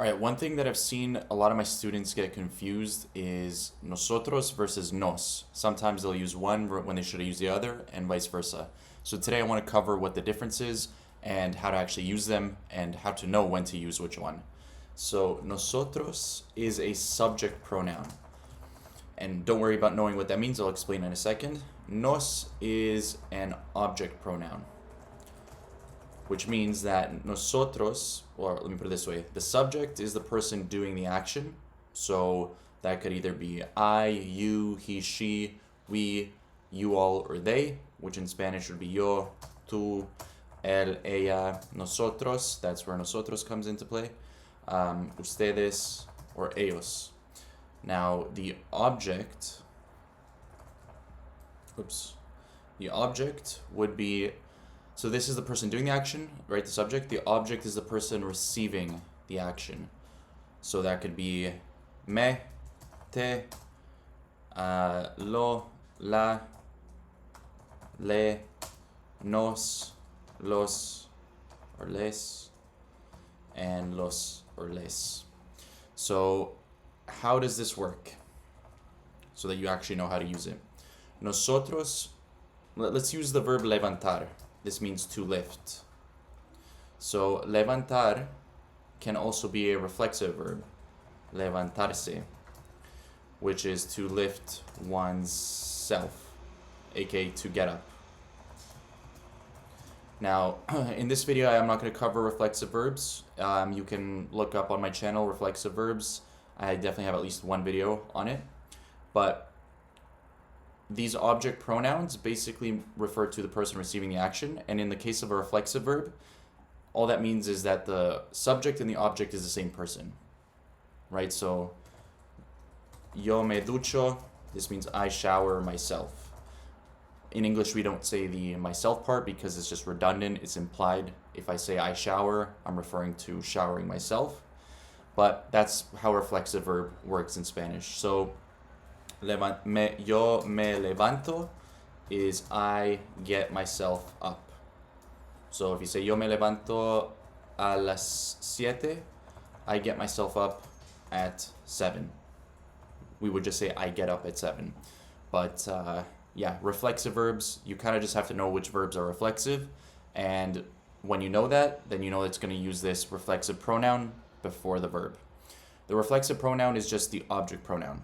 All right, one thing that I've seen a lot of my students get confused is nosotros versus nos. Sometimes they'll use one when they should use the other, and vice versa. So today I want to cover what the difference is and how to actually use them and how to know when to use which one. So nosotros is a subject pronoun. And don't worry about knowing what that means, I'll explain in a second. Nos is an object pronoun, which means that nosotros, or let me put it this way, the subject is the person doing the action. So that could either be I, you, he, she, we, you all, or they, which in Spanish would be yo, tú, él, ella, nosotros. That's where nosotros comes into play. Ustedes, or ellos. Now the object would be, so this is the person doing the action, right? The subject. The object is the person receiving the action. So that could be me, te, lo, la, le, nos, los, or les, and los, or les. So how does this work? So that you actually know how to use it. Nosotros, let's use the verb levantar. This means to lift. So levantar can also be a reflexive verb, levantarse, which is to lift one's self, aka to get up. Now, in this video, I'm not going to cover reflexive verbs. You can look up on my channel reflexive verbs. I definitely have at least one video on it. But these object pronouns basically refer to the person receiving the action. And in the case of a reflexive verb, all that means is that the subject and the object is the same person, right? So, yo me ducho, this means I shower myself. In English, we don't say the myself part because it's just redundant. It's implied. If I say I shower, I'm referring to showering myself. But that's how a reflexive verb works in Spanish. So, yo me levanto is I get myself up. So if you say yo me levanto a las 7, I get myself up at 7. We would just say I get up at 7. But yeah, reflexive verbs, you kind of just have to know which verbs are reflexive. And when you know that, then you know it's going to use this reflexive pronoun before the verb. The reflexive pronoun is just the object pronoun.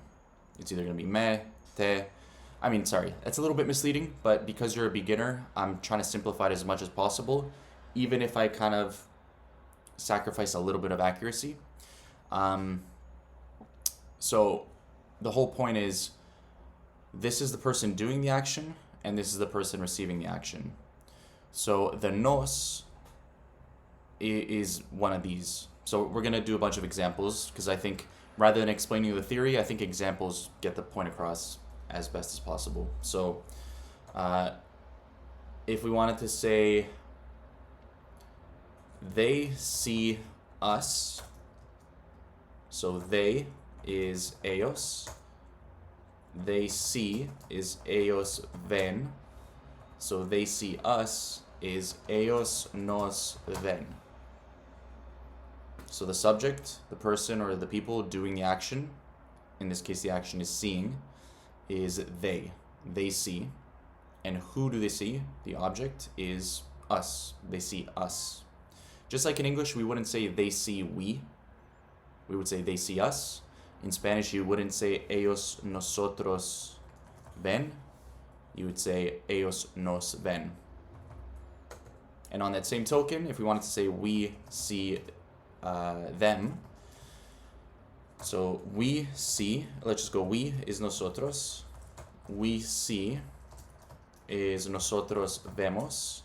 It's either going to be me, te. That's a little bit misleading, but because you're a beginner, I'm trying to simplify it as much as possible, even if I kind of sacrifice a little bit of accuracy. So the whole point is, this is the person doing the action, and this is the person receiving the action. So the nos is one of these. So we're going to do a bunch of examples, because I think rather than explaining the theory, I think examples get the point across as best as possible. So if we wanted to say, they see us, so they is ellos, they see is ellos ven, so they see us is ellos nos ven. So the subject, the person or the people doing the action, in this case the action is seeing, is they. They see. And who do they see? The object is us. They see us. Just like in English, we wouldn't say they see we. We would say they see us. In Spanish, you wouldn't say ellos nosotros ven. You would say ellos nos ven. And on that same token, if we wanted to say we see them. So we see, let's just go, we is nosotros. We see is nosotros vemos.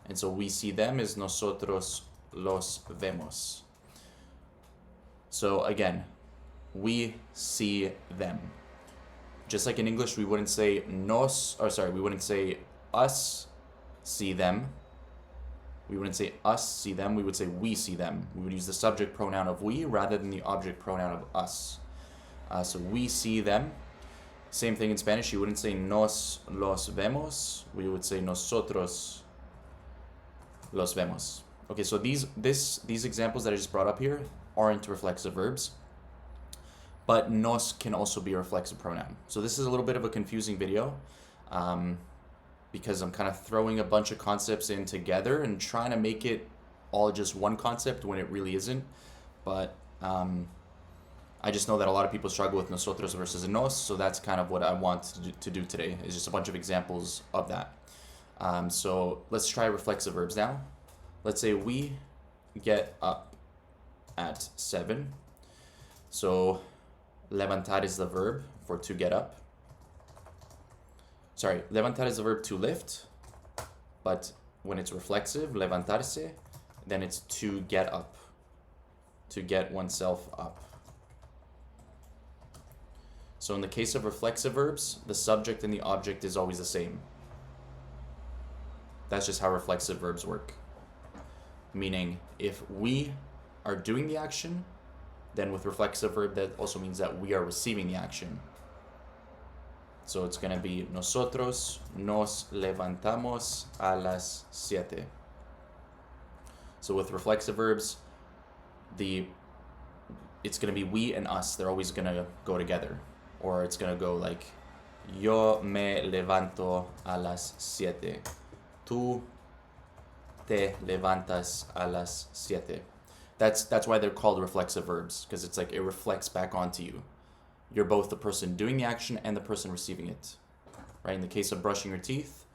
And so we see them is nosotros los vemos. So again, we see them. Just like in English, we wouldn't say we wouldn't say us see them. We wouldn't say us see them, we would say we see them. We would use the subject pronoun of we rather than the object pronoun of us. So we see them. Same thing in Spanish, you wouldn't say nos los vemos, we would say nosotros los vemos. Okay, so these examples that I just brought up here, aren't reflexive verbs. But nos can also be a reflexive pronoun. So this is a little bit of a confusing video because I'm kind of throwing a bunch of concepts in together and trying to make it all just one concept when it really isn't. But I just know that a lot of people struggle with nosotros versus nos, so that's kind of what I want to do today, is just a bunch of examples of that. So let's try reflexive verbs now. Let's say we get up at 7. So levantar is the verb for to get up. Sorry, levantar is the verb to lift, but when it's reflexive, levantarse, then it's to get up, to get oneself up. So in the case of reflexive verbs, the subject and the object is always the same. That's just how reflexive verbs work. Meaning, if we are doing the action, then with reflexive verb, that also means that we are receiving the action. So it's going to be nosotros nos levantamos a las 7. So with reflexive verbs, it's going to be we and us. They're always going to go together. Or it's going to go like, yo me levanto a las 7. Tú te levantas a las 7. That's why they're called reflexive verbs, because it's like it reflects back onto you. You're both the person doing the action and the person receiving it. Right? In the case of brushing your teeth,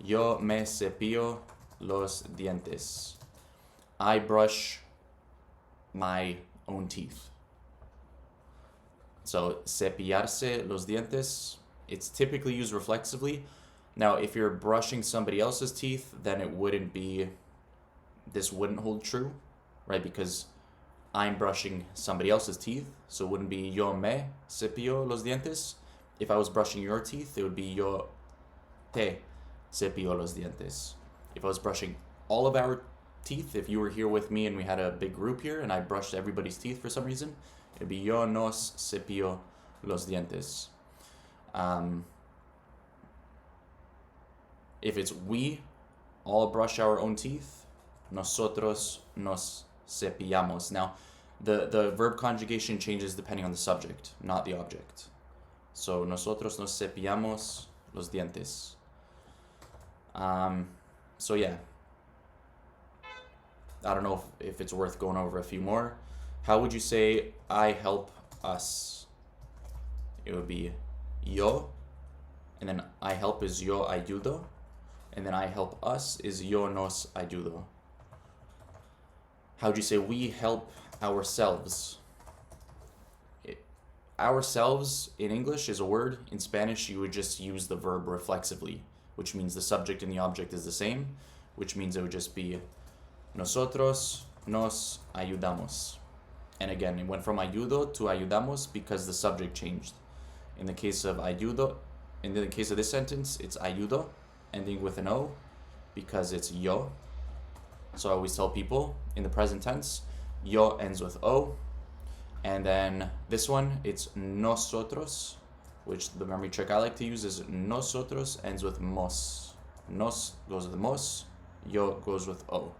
yo me cepillo los dientes. I brush my own teeth. So cepillarse los dientes, it's typically used reflexively. Now, if you're brushing somebody else's teeth, then this wouldn't hold true, right? Because I'm brushing somebody else's teeth, so it wouldn't be yo me cepillo los dientes. If I was brushing your teeth, it would be yo te cepillo los dientes. If I was brushing all of our teeth, if you were here with me and we had a big group here and I brushed everybody's teeth for some reason, it would be yo nos cepillo los dientes. If it's we all brush our own teeth, nosotros nos cepillamos. Now, the verb conjugation changes depending on the subject, not the object. So, nosotros nos cepillamos los dientes. So yeah. I don't know if it's worth going over a few more. How would you say I help us? It would be yo, and then I help is yo ayudo, and then I help us is yo nos ayudo. How would you say we help ourselves? Ourselves in English is a word. In Spanish, you would just use the verb reflexively, which means the subject and the object is the same, which means it would just be nosotros nos ayudamos. And again, it went from ayudo to ayudamos because the subject changed. In the case of ayudo, in the case of this sentence, it's ayudo, ending with an O, because it's yo. So I always tell people, in the present tense, yo ends with O. And then this one, it's nosotros, which the memory trick I like to use is nosotros ends with mos. Nos goes with mos, yo goes with O.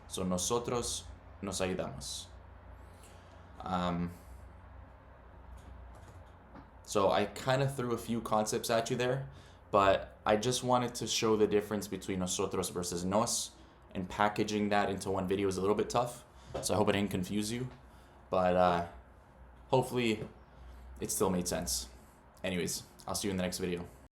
So nosotros nos ayudamos. So I kind of threw a few concepts at you there, but I just wanted to show the difference between nosotros versus nos, and packaging that into one video is a little bit tough. So I hope it didn't confuse you, but hopefully it still made sense. Anyways, I'll see you in the next video.